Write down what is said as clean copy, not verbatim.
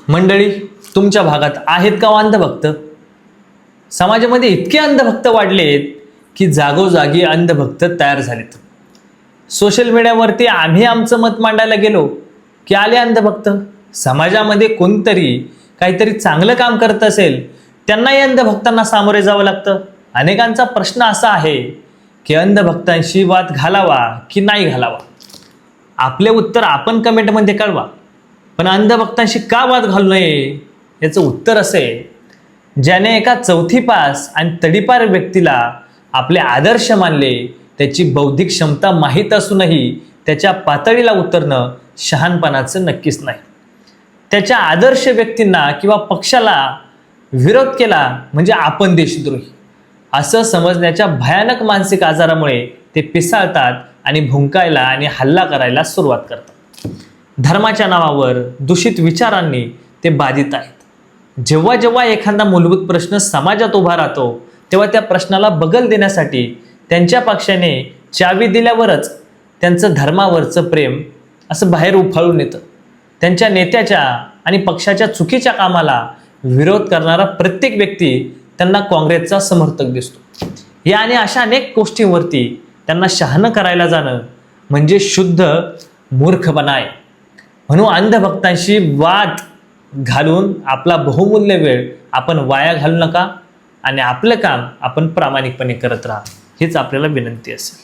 मंडळी, तुमच्या भागात आहेत का अंधभक्त? समाजामध्ये इतके अंधभक्त वाढलेत की जागोजागी अंधभक्त तयार झालेत. सोशल मीडियावरती आम्ही आमचं मत मांडायला गेलो की आले अंधभक्त. समाजामध्ये कोणतरी काहीतरी चांगलं काम करत असेल त्यांनाही अंधभक्तांना सामोरे जावं लागतं. अनेकांचा प्रश्न असा आहे की अंधभक्तांशी वाद घालावा की नाही घालावा. आपले उत्तर आपण कमेंटमध्ये कळवा. पण अंधभक्तांशी का वाद घालू नये याचं उत्तर असे, ज्याने एका चौथी पास आणि तडीपार व्यक्तीला आपले आदर्श मानले, त्याची बौद्धिक क्षमता माहीत असूनही त्याच्या पातळीला उतरणं शहाणपणाचं नक्कीच नाही. त्याच्या आदर्श व्यक्तींना किंवा पक्षाला विरोध केला म्हणजे आपण देशद्रोही असं समजण्याच्या भयानक मानसिक आजारामुळे ते पिसाळतात आणि भुंकायला आणि हल्ला करायला सुरुवात करतात. धर्माच्या नावावर दूषित विचारांनी ते बाधित आहेत. जेव्हा जेव्हा एखादा मूलभूत प्रश्न समाजात उभा राहतो तेव्हा त्या प्रश्नाला बगल देण्यासाठी त्यांच्या पक्षाने चावी दिल्यावरच त्यांचं धर्मावरचं प्रेम असं बाहेर उफाळून येतं. त्यांच्या नेत्याच्या आणि पक्षाच्या चुकीच्या कामाला विरोध करणारा प्रत्येक व्यक्ती त्यांना काँग्रेसचा समर्थक दिसतो. या आणि अशा अनेक गोष्टींवरती त्यांना शहाणं करायला जाणं म्हणजे शुद्ध मूर्खपणा आहे. म्हणून अंधभक्तांशी वाद घालून आपला बहुमूल्य वेळ आपण वाया घालू नका आणि आपलं काम आपण प्रामाणिकपणे करत राहा, हीच आपल्याला विनंती असेल.